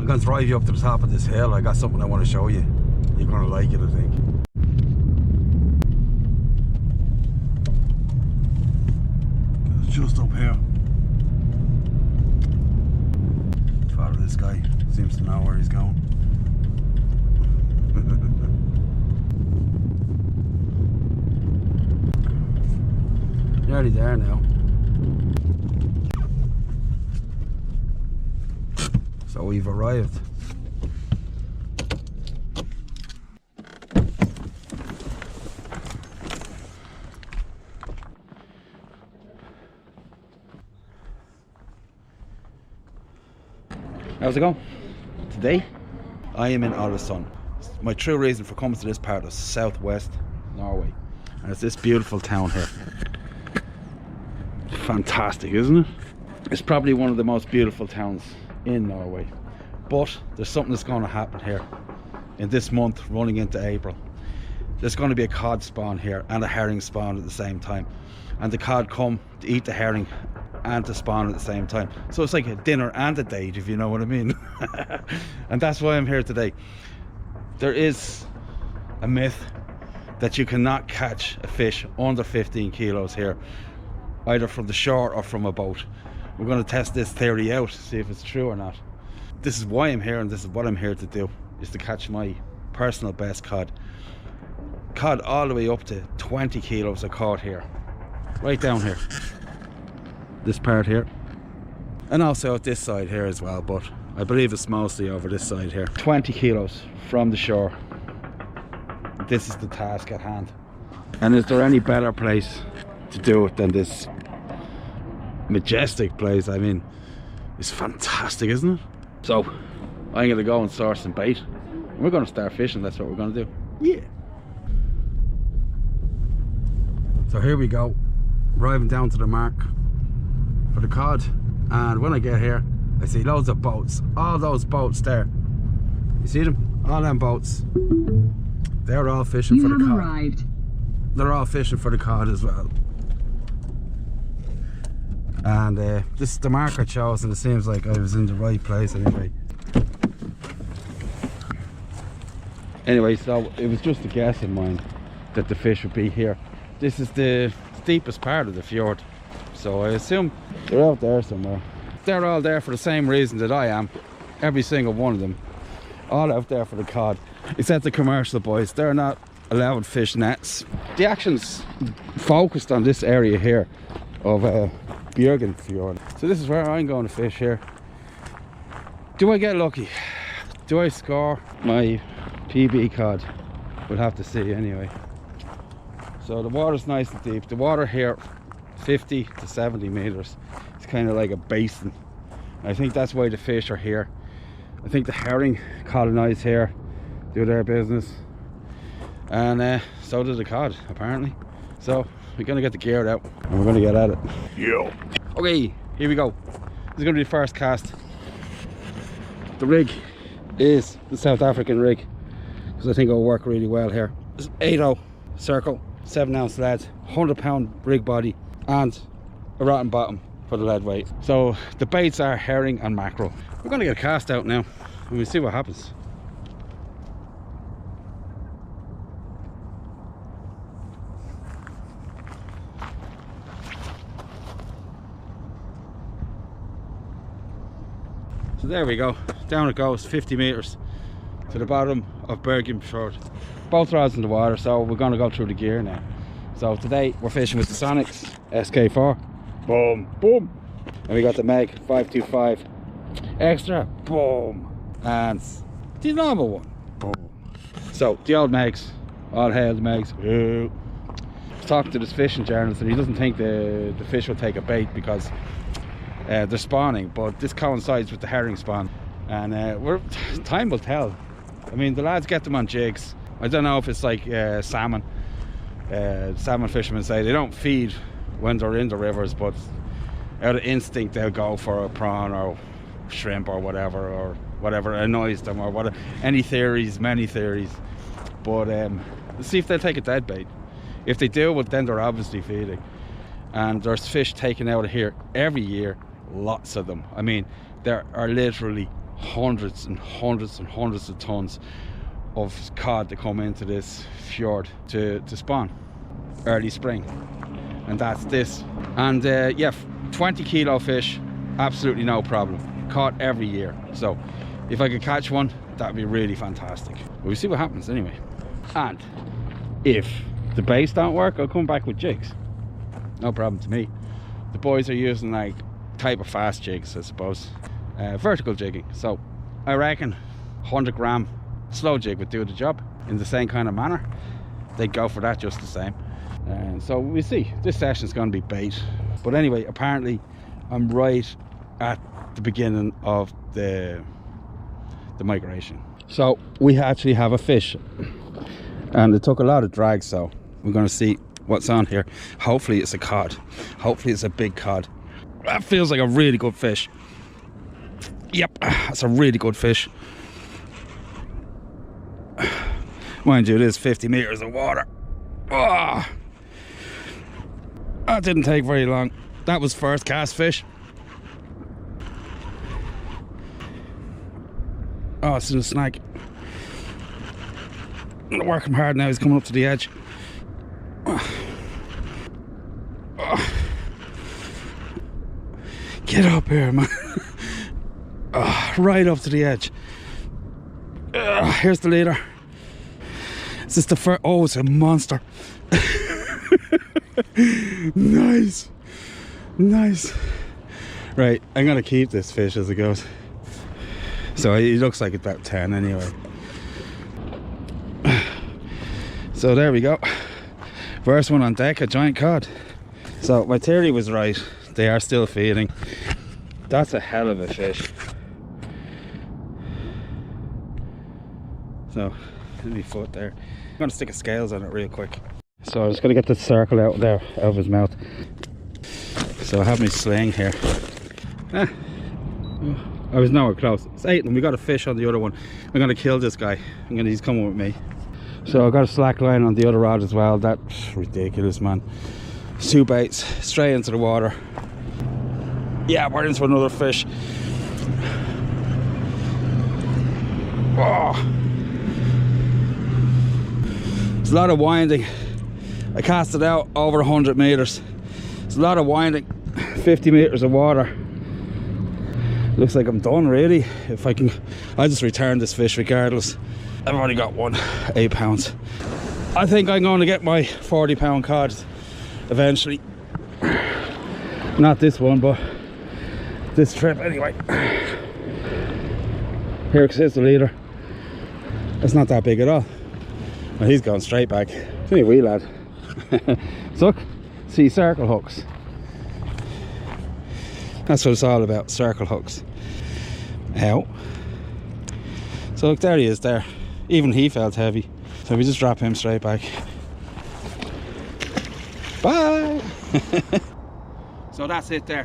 going to drive you up to the top of this hill. I got something I want to show you. You're going to like it, I think. It's just up here. Follow this guy. Seems to know where he's going. Nearly there now. So we've arrived. How's it going? Today I am in Ålesund. My true reason for coming to this part of southwest Norway, and it's this beautiful town here. Fantastic, isn't it? It's probably one of the most beautiful towns in Norway, but there's something that's going to happen here in this month running into April. There's going to be a cod spawn here and a herring spawn at the same time, and the cod come to eat the herring and to spawn at the same time. So it's like a dinner and a date, if you know what I mean. And that's why I'm here today. There is a myth that you cannot catch a fish under 15 kilos here, either from the shore or from a boat. We're going to test this theory out, see if it's true or not. This is why I'm here, and this is what I'm here to do, is to catch my personal best cod. Cod all the way up to 20 kilos are caught here, right down here, this part here, and also at this side here as well, but I believe it's mostly over this side here. 20 kilos from the shore. This is the task at hand. And is there any better place to do it than this majestic place? I mean, it's fantastic, isn't it? So I'm gonna go and source some bait. We're gonna start fishing. That's what we're gonna do. Yeah. So here we go, arriving down to the mark for the cod, and when I get here I see loads of boats. All those boats there, you see them? All them boats, they're all fishing for the cod. Arrived. They're all fishing for the cod as well. And this is the mark I chose, and it seems like I was in the right place anyway. So it was just a guess of mine that the fish would be here. This is the steepest part of the fjord, so I assume they're out there somewhere. They're all there for the same reason that I am, every single one of them, all out there for the cod, except the commercial boys. They're not allowed fish nets. The action's focused on this area here of Bjørgen Fjord. So this is where I'm going to fish here. Do I get lucky? Do I score my PB cod? We'll have to see anyway. So the water's nice and deep. The water here, 50 to 70 meters. It's kind of like a basin. I think that's why the fish are here. I think the herring colonize here, do their business, and so does the cod apparently. So we're gonna get the gear out and we're gonna get at it. Yeah. Okay, here we go. This is gonna be the first cast. The rig is the South African rig, because I think it'll work really well here. It's 8.0 circle, 7-ounce lead, 100-pound rig body, and a rotten bottom for the lead weight. So the baits are herring and mackerel. We're gonna get a cast out now and we'll see what happens. So there we go, down it goes, 50 meters to the bottom of Bjørgen Fjord. Both rods in the water, so we're going to go through the gear now. So today we're fishing with the Sonics SK4, boom, boom, and we got the Meg 525 extra, boom, and the normal one, boom. So the old Megs, all hail the Megs. Talking to this fishing journalist, and he doesn't think the fish will take a bait because they're spawning, but this coincides with the herring spawn, and time will tell. I mean, the lads get them on jigs. I don't know if it's like salmon. Salmon fishermen say they don't feed when they're in the rivers, but out of instinct they'll go for a prawn or shrimp or whatever annoys them, or whatever. Any theories, many theories, but let's see if they'll take a dead bait. If they do, well, then they're obviously feeding. And there's fish taken out of here every year, lots of them. I mean, there are literally hundreds and hundreds and hundreds of tons of cod that come into this fjord to spawn early spring, and that's this. And yeah, 20 kilo fish, absolutely no problem, caught every year. So if I could catch one, that'd be really fantastic. We'll see what happens anyway. And if the baits don't work, I'll come back with jigs, no problem to me. The boys are using like type of fast jigs, I suppose, vertical jigging. So I reckon 100 gram slow jig would do the job in the same kind of manner. They'd go for that just the same. And so we'll see. This session's going to be bait, but anyway, apparently I'm right at the beginning of the migration. So we actually have a fish, and it took a lot of drag, so we're going to see what's on here. Hopefully it's a cod. Hopefully it's a big cod. That feels like a really good fish. Yep, that's a really good fish. Mind you, it is 50 meters of water. Oh, that didn't take very long. That was first cast fish. Oh, it's in a snag. I'm gonna work him hard now. He's coming up to the edge. Get up here, man. Right up to the edge. Here's the leader. Is this the first? Oh, it's a monster. Nice. Nice. Right, I'm gonna keep this fish as it goes. So he looks like about 10 anyway. So there we go. First one on deck, a giant cod. So my theory was right. They are still feeding. That's a hell of a fish. So, my foot there. I'm gonna stick a scales on it real quick. So I'm just gonna get the circle out there, out of his mouth. So I have my sling here. I was nowhere close. It's 8 and we got a fish on the other one. I'm gonna kill this guy. He's coming with me. So I got a slack line on the other rod as well. That's ridiculous, man. 2 baits straight into the water. Yeah, we're into another fish. Oh. There's a lot of winding. I cast it out over 100 meters. It's a lot of winding. 50 meters of water. Looks like I'm done really. If I can, I'll just return this fish regardless. I've only got one, 8 pounds. I think I'm going to get my 40-pound cod eventually. Not this one, but this trip anyway. Here's the leader. That's not that big at all. Well, he's going straight back. It's only a wee lad. So look, see, circle hooks. That's what it's all about, circle hooks. Ow. So look, there he is there. Even he felt heavy. So we just drop him straight back. Bye! So that's it there.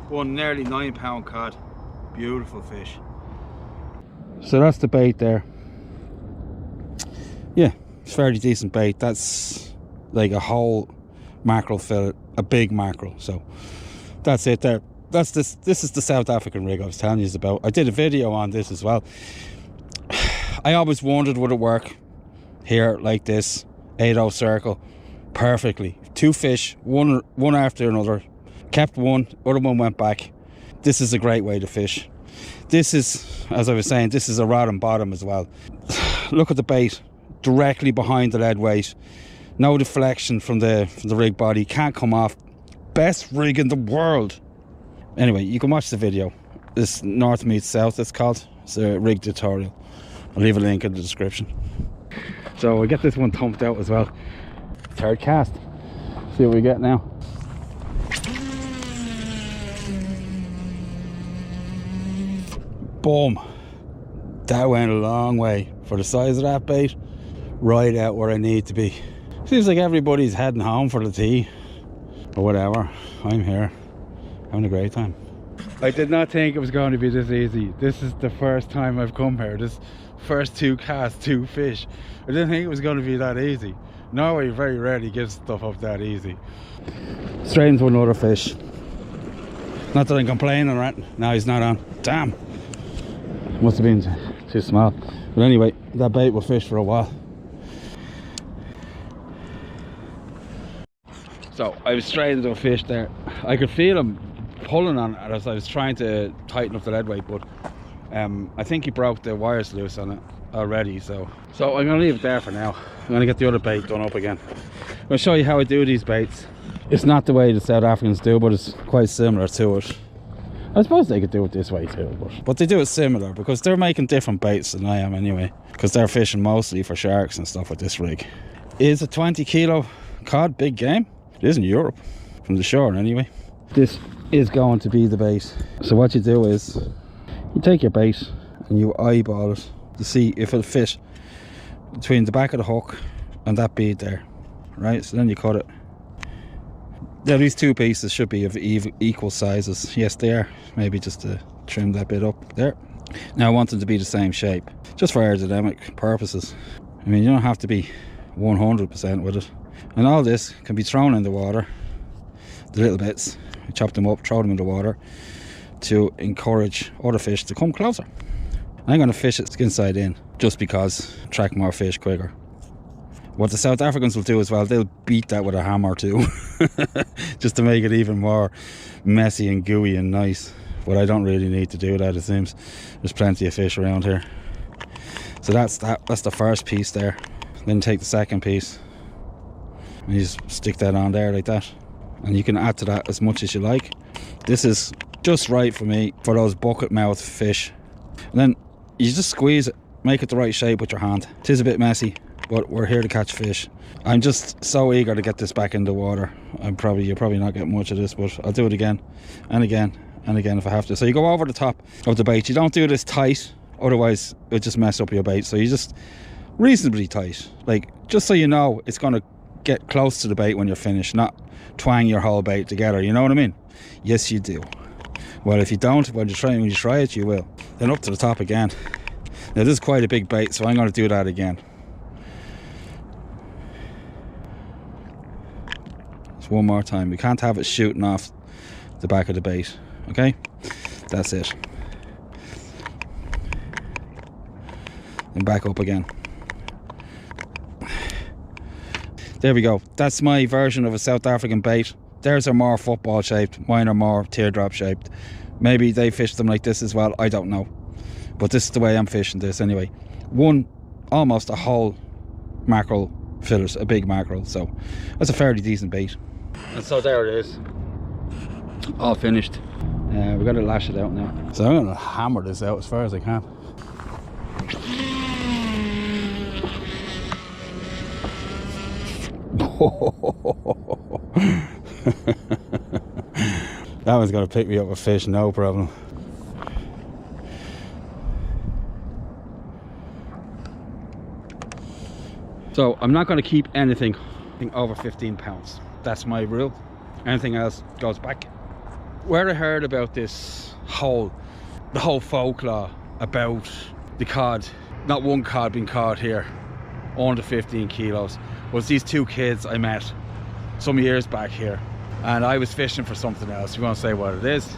One nearly 9-pound cod. Beautiful fish. So that's the bait there. Yeah, it's fairly decent bait. That's like a whole mackerel fillet, a big mackerel. So that's it there. That's this is the South African rig I was telling you about. I did a video on this as well. I always wondered, would it work here like this 8-0 circle perfectly? 2 fish, one after another. Kept one, other one went back. This is a great way to fish. This is, as I was saying, this is a rod and bottom as well. Look at the bait directly behind the lead weight. No deflection from the rig body. Can't come off. Best rig in the world. Anyway, you can watch the video. This North meets South, it's called. It's a rig tutorial. I'll leave a link in the description. So we get this one thumped out as well. 3rd cast. See what we get now. Boom. That went a long way. For the size of that bait, right out where I need to be. Seems like everybody's heading home for the tea or whatever. I'm here having a great time. I did not think it was going to be this easy. This is the first time I've come here. This first 2 casts, 2 fish. I didn't think it was going to be that easy. Norway very rarely gives stuff up that easy. Straight into another fish. Not that I'm complaining or anything. No, he's not on. Damn. Must have been too small. But anyway, that bait will fish for a while. So I was straight into a fish there. I could feel him pulling on it as I was trying to tighten up the lead weight, but I think he broke the wires loose on it already. So I'm going to leave it there for now. I'm going to get the other bait done up again. I'm going to show you how I do these baits. It's not the way the South Africans do, but it's quite similar to it. I suppose they could do it this way too, but they do it similar because they're making different baits than I am anyway, because they're fishing mostly for sharks and stuff with this rig. Is a 20 kilo cod big game? It is in Europe, from the shore anyway. This is going to be the bait. So what you do is you take your bait and you eyeball it to see if it'll fit between the back of the hook and that bead there, right? So then you cut it. Yeah, these two pieces should be of equal sizes. Yes, they are. Maybe just to trim that bit up there. Now I want them to be the same shape, just for aerodynamic purposes. I mean, you don't have to be 100% with it. And all this can be thrown in the water, the little bits, you chop them up, throw them in the water to encourage other fish to come closer. I'm going to fish it skin side in just because attract more fish quicker. What the South Africans will do as well, they'll beat that with a hammer too, just to make it even more messy and gooey and nice. But I don't really need to do that, it seems. There's plenty of fish around here. So that's the first piece there. Then take the second piece. And you just stick that on there like that, and you can add to that as much as you like. This is just right for me for those bucket mouth fish. And then you just squeeze it, make it the right shape with your hand. It is a bit messy, but we're here to catch fish. I'm just so eager to get this back in the water. You're probably not getting much of this, but I'll do it again and again and again if I have to. So you go over the top of the bait. You don't do this tight, otherwise it'll just mess up your bait. So you just reasonably tight, like just so you know it's going to get close to the bait when you're finished, not twang your whole bait together, you know what I mean? Yes, you do. Well, if you don't, when you try it, you will. Then up to the top again. Now this is quite a big bait, so I'm going to do that again. Just one more time. We can't have it shooting off the back of the bait, okay? That's it. And back up again. There we go. That's my version of a South African bait. Theirs are more football shaped, mine are more teardrop shaped. Maybe they fish them like this as well, I don't know. But this is the way I'm fishing this anyway. Almost a whole mackerel fillet, a big mackerel, so that's a fairly decent bait. And so there it is, all finished. We've got to lash it out now. So I'm going to hammer this out as far as I can. That one's going to pick me up a fish, no problem. So I'm not going to keep anything over 15 pounds. That's my rule. Anything else goes back. Where I heard about the whole folklore about the cod, not one cod being caught here under 15 kilos, was these two kids I met some years back here, and I was fishing for something else. We won't say what it is,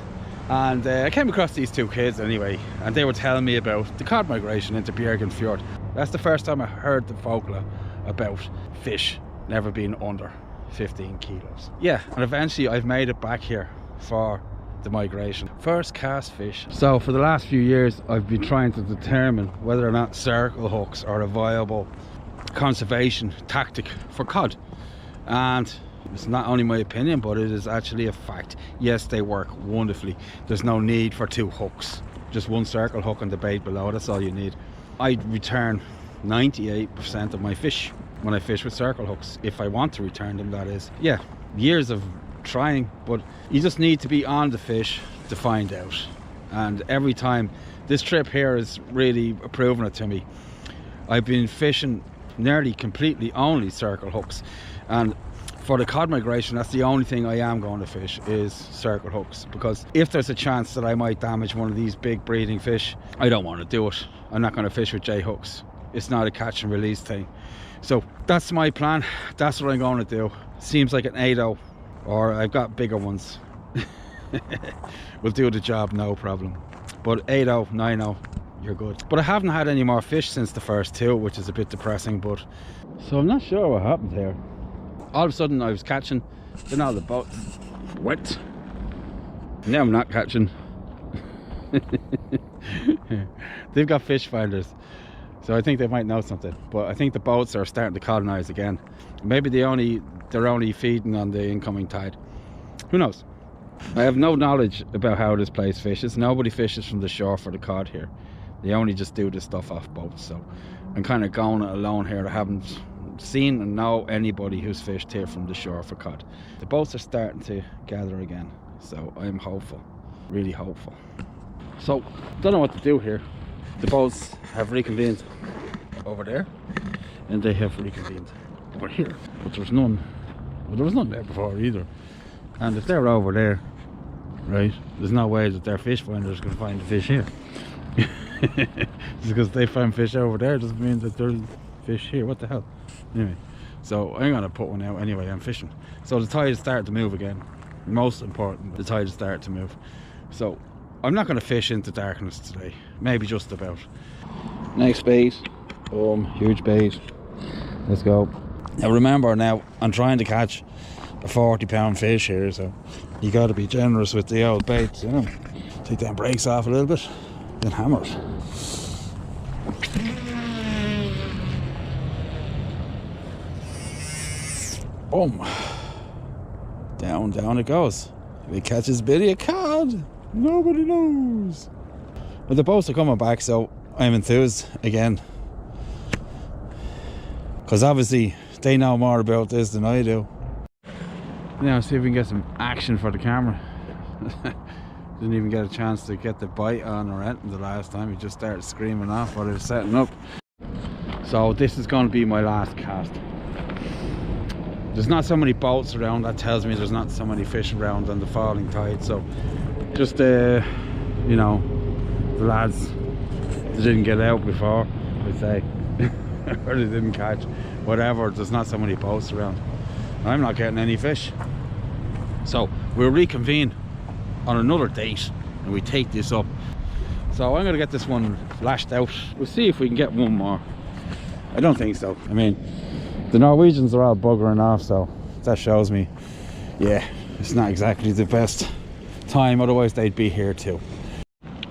and I came across these two kids anyway, and they were telling me about the cod migration into Bjergen Fjord. That's the first time I heard the folklore about fish never being under 15 kilos. Yeah, and eventually I've made it back here for the migration. First cast fish. So for the last few years I've been trying to determine whether or not circle hooks are a viable conservation tactic for cod, and it's not only my opinion, but it is actually a fact. Yes, they work wonderfully. There's no need for two hooks, just one circle hook and the bait below. That's all you need. I return 98% of my fish when I fish with circle hooks, if I want to return them, that is. Yeah, years of trying, but you just need to be on the fish to find out. And every time, this trip here is really proving it to me. I've been fishing nearly completely only circle hooks, and for the cod migration, that's the only thing I am going to fish is circle hooks, because if there's a chance that I might damage one of these big breeding fish, I don't want to do it. I'm not going to fish with J hooks. It's not a catch and release thing. So that's my plan. That's what I'm going to do. Seems like an 8-0, or I've got bigger ones. Will do the job, no problem. But 8-0, 9-0, you're good. But I haven't had any more fish since the first two, which is a bit depressing. But so I'm not sure what happened here. All of a sudden I was catching, then all the boat wet. Now I'm not catching. They've got fish finders, so I think they might know something. But I think the boats are starting to colonize again. Maybe they're only feeding on the incoming tide. Who knows? I have no knowledge about how this place fishes. Nobody fishes from the shore for the cod here. They only just do this stuff off boats. So I'm kind of going it alone here. I haven't seen and know anybody who's fished here from the shore for cod. The boats are starting to gather again, so I'm hopeful, really hopeful. So don't know what to do here. The boats have reconvened over there, and they have reconvened over here, but there's none. Well, there was none there before either. And if they're over there, right, there's no way that their fish finders can find the fish here. Just because they find fish over there doesn't mean that there's fish here. What the hell? Anyway, so I'm gonna put one out anyway. I'm fishing. So the tide is starting to move again. Most important, the tide is starting to move. So I'm not gonna fish into darkness today. Maybe just about. Next bait. Boom, huge bait. Let's go. Now remember, now I'm trying to catch a 40-pound fish here, so you got to be generous with the old baits, you know. Take them brakes off a little bit, then hammer it. Boom. Down it goes. If it catches bitty a cod, nobody knows. But the boats are coming back, so I'm enthused again, because obviously they know more about this than I do. Now see if we can get some action for the camera. Didn't even get a chance to get the bite on or anything the last time. He just started screaming off while I was setting up. So this is going to be my last cast. There's not so many boats around. That tells me there's not so many fish around on the falling tide. So just you know, the lads that didn't get out before, I'd say, or they didn't catch, whatever. There's not so many boats around. I'm not getting any fish. So we'll reconvene on another date and we take this up. So I'm gonna get this one lashed out. We'll see if we can get one more. I don't think so. I mean, the Norwegians are all buggering off, so that shows me, yeah, it's not exactly the best time, otherwise they'd be here too.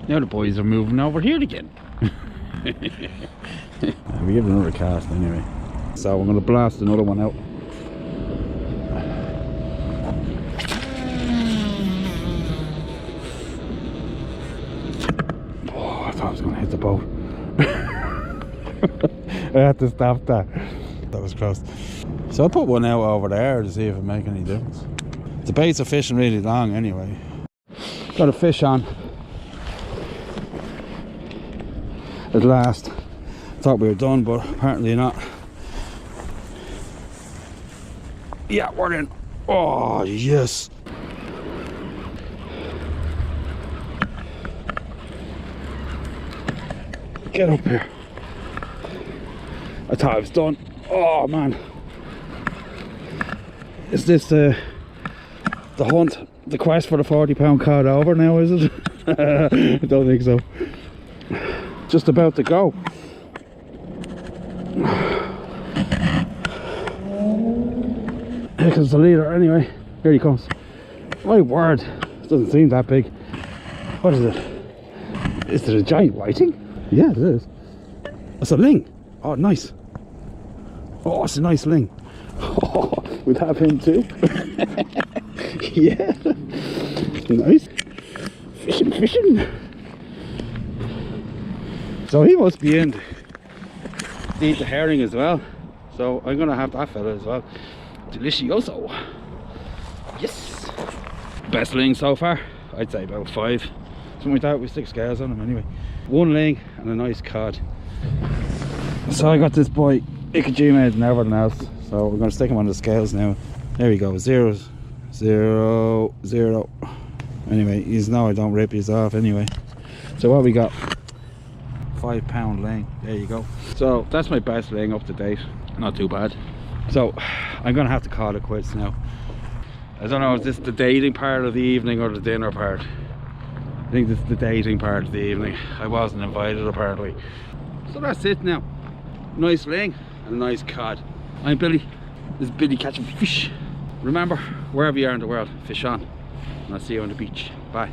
Now the boys are moving over here again. We give it another cast anyway. So I'm gonna blast another one out. I thought I was going to hit the boat. I had to stop that. That was close. So I put one out over there to see if it make any difference. The baits are fishing really long anyway. Got a fish on at last. Thought we were done, but apparently not. Yeah, we're in. Oh yes. Get up here. I thought I was done. Oh man. Is this the hunt, the quest for the 40-pound cod over now, is it? I don't think so. Just about to go. Here comes the leader anyway. Here he comes. My word. It doesn't seem that big. What is it? Is it a giant whiting? Yeah, it is. It's a ling. Oh, nice. Oh, it's a nice ling. Oh, we'll have him too. Yeah. Nice. Fishing. So he must be in to eat the herring as well. So I'm going to have that fella as well. Delicioso. Yes. Best ling so far. I'd say about 5. Something like that with 6 scales on him anyway. 1 ling and a nice cod. So I got this boy Ikejima and everything else. So we're going to stick him on the scales now. There we go. 0, 0, 0. Anyway, he's no, I don't rip his off anyway. So what we got? 5-pound ling. There you go. So that's my best ling up to date. Not too bad. So I'm going to have to call it quits now. I don't know, is this the dating part of the evening or the dinner part? I think this is the dating part of the evening. I wasn't invited apparently. So that's it now. Nice ling and a nice cod. I'm Billy. This is Billy catching fish. Remember, wherever you are in the world, fish on. And I'll see you on the beach. Bye.